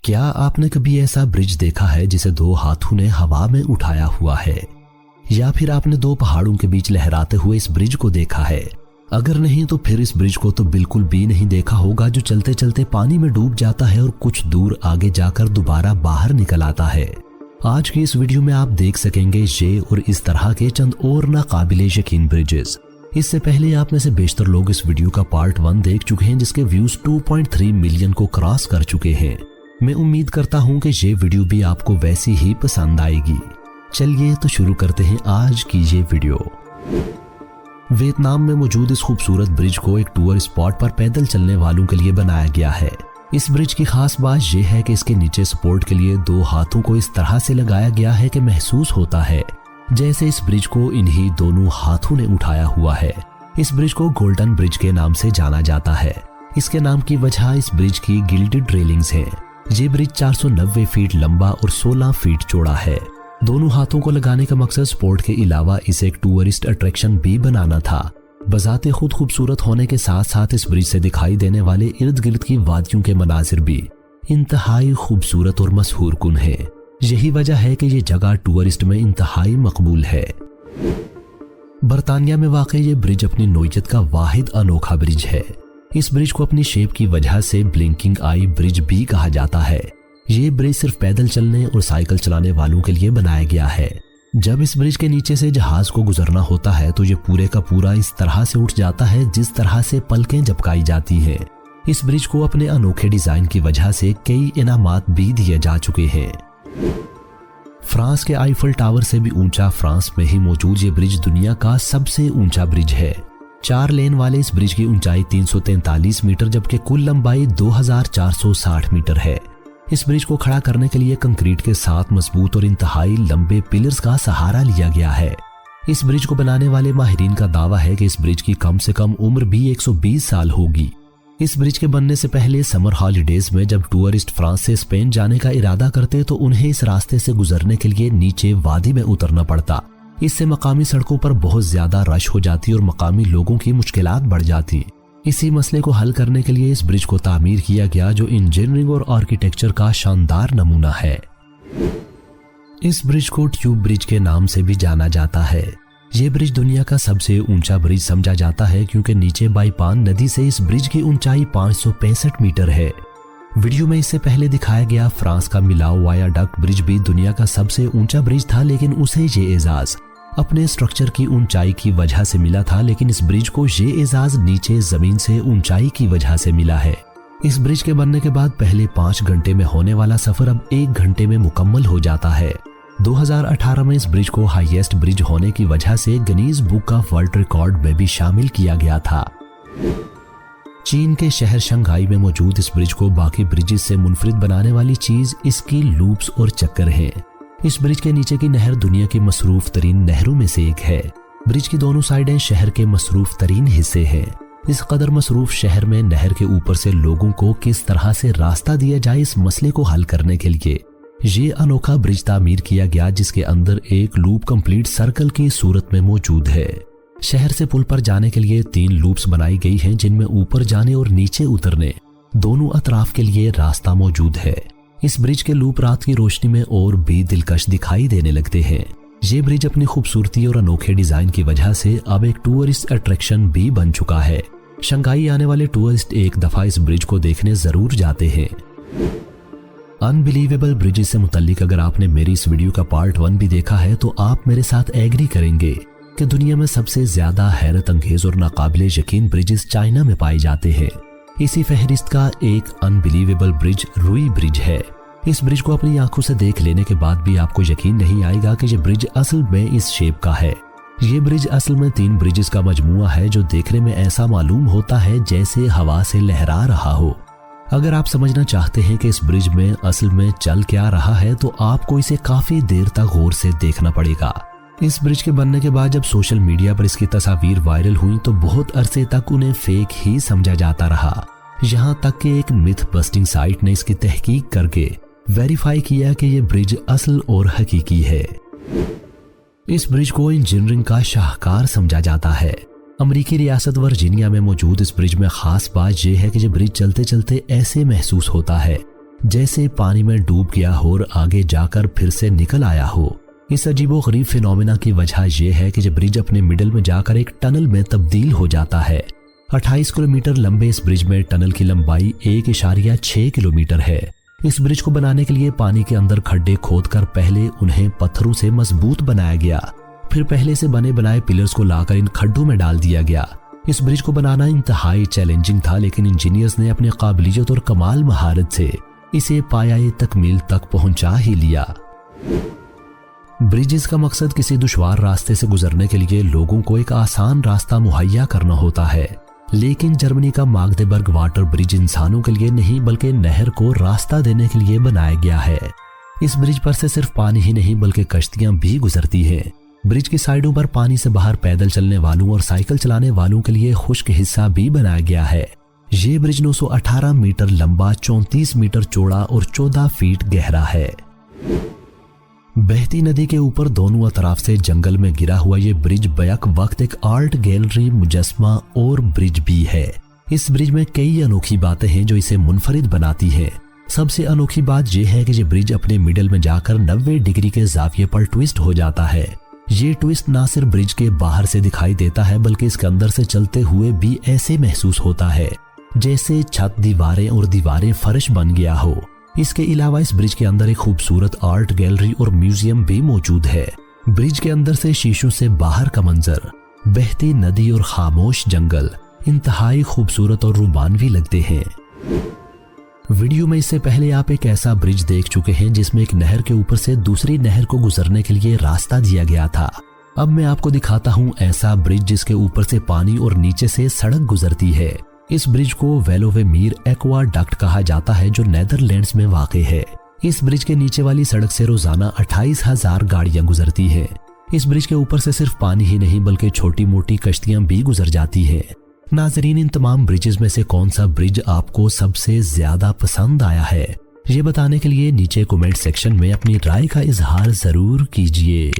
क्या आपने कभी ऐसा ब्रिज देखा है जिसे दो हाथों ने हवा में उठाया हुआ है? या फिर आपने दो पहाड़ों के बीच लहराते हुए इस ब्रिज को देखा है? अगर नहीं तो फिर इस ब्रिज को तो बिल्कुल भी नहीं देखा होगा, जो चलते चलते पानी में डूब जाता है और कुछ दूर आगे जाकर दोबारा बाहर निकल आता है। आज की इस वीडियो में आप देख सकेंगे ये और इस तरह के चंद और नाकाबिले यकीन ब्रिजेस। इससे पहले आप में से बेशतर लोग इस वीडियो का पार्ट 1 देख चुके हैं, जिसके व्यूज 2.3 मिलियन को क्रॉस कर चुके हैं। मैं उम्मीद करता हूं कि ये वीडियो भी आपको वैसी ही पसंद आएगी। चलिए तो शुरू करते हैं आज की ये वीडियो। वियतनाम में मौजूद इस खूबसूरत ब्रिज को एक टूर स्पॉट पर पैदल चलने वालों के लिए बनाया गया है। इस ब्रिज की खास बात यह है कि इसके नीचे सपोर्ट के लिए दो हाथों को इस तरह से लगाया गया है कि महसूस होता है जैसे इस ब्रिज को इन्हीं दोनों हाथों ने उठाया हुआ है। इस ब्रिज को गोल्डन ब्रिज के नाम से जाना जाता है। इसके नाम की वजह इस ब्रिज की गिल्डेड रेलिंग्स हैं। ये ब्रिज 490 फीट लंबा और 16 फीट चौड़ा है। दोनों हाथों को लगाने का मकसद स्पोर्ट के अलावा इसे एक टूरिस्ट अट्रैक्शन भी बनाना था। बजाते खुद खूबसूरत होने के साथ साथ इस ब्रिज से दिखाई देने वाले इर्द गिर्द की वादियों के मनाजिर भी इंतहाई खूबसूरत और मशहूर कुन है। यही वजह है कि ये जगह टूरिस्ट में इंतहाई मकबूल है। बरतानिया में वाक़ई ये ब्रिज अपनी नौइयत का वाहिद अनोखा ब्रिज है। इस ब्रिज को अपनी शेप की वजह से ब्लिंकिंग आई ब्रिज भी कहा जाता है। ये ब्रिज सिर्फ पैदल चलने और साइकिल चलाने वालों के लिए बनाया गया है। जब इस ब्रिज के नीचे से जहाज को गुजरना होता है तो ये पूरे का पूरा इस तरह से उठ जाता है जिस तरह से पलकें झपकाई जाती हैं। इस ब्रिज को अपने अनोखे डिजाइन की वजह से कई इनामात भी दिए जा चुके हैं। फ्रांस के आईफल टावर से भी ऊंचा फ्रांस में ही मौजूद ये ब्रिज दुनिया का सबसे ऊंचा ब्रिज है। 4 लेन वाले इस ब्रिज की ऊंचाई 343 मीटर जबकि कुल लंबाई 2460 मीटर है। इस ब्रिज को खड़ा करने के लिए कंक्रीट के साथ मजबूत और इंतहाई लंबे पिलर्स का सहारा लिया गया है। इस ब्रिज को बनाने वाले माहिरीन का दावा है कि इस ब्रिज की कम से कम उम्र भी 120 साल होगी। इस ब्रिज के बनने से पहले समर हॉलीडेज में जब टूरिस्ट फ्रांस से स्पेन जाने का इरादा करते तो उन्हें इस रास्ते से गुजरने के लिए नीचे वादी में उतरना पड़ता। इससे मकामी सड़कों पर बहुत ज्यादा रश हो जाती और मकामी लोगों की मुश्किलात बढ़ जाती। इसी मसले को हल करने के लिए इस ब्रिज को तामीर किया गया, जो इंजीनियरिंग और आर्किटेक्चर का शानदार नमूना है। इस ब्रिज को ट्यूब ब्रिज के नाम से भी जाना जाता है। ये ब्रिज दुनिया का सबसे ऊंचा ब्रिज समझा जाता है क्योंकि नीचे बाईपान नदी से इस ब्रिज की ऊंचाई 565 मीटर है। वीडियो में इससे पहले दिखाया गया फ्रांस का मिलाओ वायाडक्ट ब्रिज भी दुनिया का सबसे ऊंचा ब्रिज था, लेकिन उसे ये एजाज अपने स्ट्रक्चर की ऊंचाई की वजह से मिला था। लेकिन इस ब्रिज को ये एजाज नीचे जमीन से ऊंचाई की वजह से मिला है। इस ब्रिज के बनने के बाद पहले 5 घंटे में होने वाला सफर अब 1 घंटे में मुकम्मल हो जाता है। 2018 में इस ब्रिज को हाईएस्ट ब्रिज होने की वजह से Guinness book of world record में भी शामिल किया गया था। चीन के शहर शंघाई में मौजूद इस ब्रिज को बाकी ब्रिजेस से मुनफरिद बनाने वाली चीज इसकी लूप्स और चक्कर हैं। इस ब्रिज के नीचे की नहर दुनिया की मसरूफ तरीन नहरों में से एक है। ब्रिज की दोनों साइडें शहर के मसरूफ तरीन हिस्से हैं। इस कदर मसरूफ शहर में नहर के ऊपर से लोगों को किस तरह से रास्ता दिया जाए, इस मसले को हल करने के लिए ये अनोखा ब्रिज तामीर किया गया, जिसके अंदर एक लूप कंप्लीट सर्कल की सूरत में मौजूद है। शहर से पुल पर जाने के लिए 3 लूप्स बनाई गई हैं, जिनमें ऊपर जाने और नीचे उतरने दोनों अतराफ के लिए रास्ता मौजूद है। इस ब्रिज के लूप रात की रोशनी में और भी दिलकश दिखाई देने लगते हैं। ये ब्रिज अपनी खूबसूरती और अनोखे डिजाइन की वजह से अब एक टूरिस्ट अट्रैक्शन भी बन चुका है। शंघाई आने वाले टूरिस्ट एक दफा इस ब्रिज को देखने जरूर जाते हैं। अनबिलीवेबल ब्रिजेस से मुतल्लिक अगर आपने मेरी इस वीडियो का पार्ट 1 भी देखा है तो आप मेरे साथ एग्री करेंगे कि दुनिया में सबसे ज्यादा हैरत अंगेज और नाकाबिले यकीन ब्रिजेस चाइना में पाए जाते हैं। इसी फहरिस्त का एक अनबिलीवेबल ब्रिज रुई ब्रिज है। इस ब्रिज को अपनी आंखों से देख लेने के बाद भी आपको यकीन नहीं आएगा कि ये ब्रिज असल में इस शेप का है। ये ब्रिज असल में 3 ब्रिजेस का मजमुआ है, जो देखने में ऐसा मालूम होता है जैसे हवा से लहरा रहा हो। अगर आप समझना चाहते हैं कि इस ब्रिज में असल में चल क्या रहा है तो आपको इसे काफी देर तक गौर से देखना पड़ेगा। इस ब्रिज के बनने के बाद जब सोशल मीडिया पर इसकी तस्वीर वायरल हुई तो बहुत अरसे तक उन्हें फेक ही समझा जाता रहा। यहाँ तक कि एक मिथ बस्टिंग साइट ने इसकी तहकीक करके वेरीफाई किया कि ये ब्रिज असल और हकीकी है। इस ब्रिज को इंजीनियरिंग का शाहकार समझा जाता है। अमेरिकी रियासत वर्जीनिया में मौजूद इस ब्रिज में खास बात यह है कि ये ब्रिज चलते चलते ऐसे महसूस होता है जैसे पानी में डूब गया हो और आगे जाकर फिर से निकल आया हो। इस अजीबोगरीब फिनोमेना की वजह यह है कि जब ब्रिज अपने मिडल में जाकर एक टनल में तब्दील हो जाता है। 28 किलोमीटर लंबे इस ब्रिज में टनल की लंबाई 1.6 किलोमीटर है। इस ब्रिज को बनाने के लिए पानी के अंदर खड्डे खोदकर पहले उन्हें पत्थरों से मजबूत बनाया गया, फिर पहले से बने बनाए पिलर्स को लाकर इन खड्डों में डाल दिया गया। इस ब्रिज को बनाना इंतहाई चैलेंजिंग था, लेकिन इंजीनियर्स ने अपनी काबिलियत और कमाल महारत से इसे पायाए तकमील तक पहुंचा ही लिया। ब्रिजेस का मकसद किसी दुश्वार रास्ते से गुजरने के लिए लोगों को एक आसान रास्ता मुहैया करना होता है, लेकिन जर्मनी का माग्देबर्ग वाटर ब्रिज इंसानों के लिए नहीं बल्कि नहर को रास्ता देने के लिए बनाया गया है। इस ब्रिज पर से सिर्फ पानी ही नहीं बल्कि कश्तियां भी गुजरती हैं। ब्रिज की साइडों पर पानी से बाहर पैदल चलने वालों और साइकिल चलाने वालों के लिए खुश्क हिस्सा भी बनाया गया है। ये ब्रिज 918 मीटर लंबा, 34 मीटर चौड़ा और 14 फीट गहरा है। बहती नदी के ऊपर दोनों अतराफ से जंगल में गिरा हुआ ये ब्रिज बैक वक्त एक आर्ट गैलरी, मुजस्मा और ब्रिज भी है। इस ब्रिज में कई अनोखी बातें हैं जो इसे मुनफरिद बनाती हैं। सबसे अनोखी बात यह है कि ये ब्रिज अपने मिडल में जाकर 90 डिग्री के जाविये पर ट्विस्ट हो जाता है। ये ट्विस्ट ना सिर्फ ब्रिज के बाहर से दिखाई देता है बल्कि इसके अंदर से चलते हुए भी ऐसे महसूस होता है जैसे छत, दीवारें और दीवारें फर्श बन गया हो। इसके अलावा इस ब्रिज के अंदर एक खूबसूरत आर्ट गैलरी और म्यूजियम भी मौजूद है। ब्रिज के अंदर से शीशों से बाहर का मंजर, बहती नदी और खामोश जंगल इंतहाई खूबसूरत और रोमांचक लगते हैं। वीडियो में इससे पहले आप एक ऐसा ब्रिज देख चुके हैं जिसमें एक नहर के ऊपर से दूसरी नहर को गुजरने के लिए रास्ता दिया गया था। अब मैं आपको दिखाता हूं ऐसा ब्रिज जिसके ऊपर से पानी और नीचे से सड़क गुजरती है। इस ब्रिज को वेलोवेमीर एक्वाडक्ट कहा जाता है जो नेदरलैंड्स में वाक़ है। इस ब्रिज के नीचे वाली सड़क से रोजाना 28,000 गाड़ियां गुजरती हैं। इस ब्रिज के ऊपर से सिर्फ पानी ही नहीं बल्कि छोटी मोटी कश्तियां भी गुजर जाती हैं। नाजरीन, इन तमाम ब्रिजेस में से कौन सा ब्रिज आपको सबसे ज्यादा पसंद आया है, ये बताने के लिए नीचे कमेंट सेक्शन में अपनी राय का इजहार जरूर कीजिए।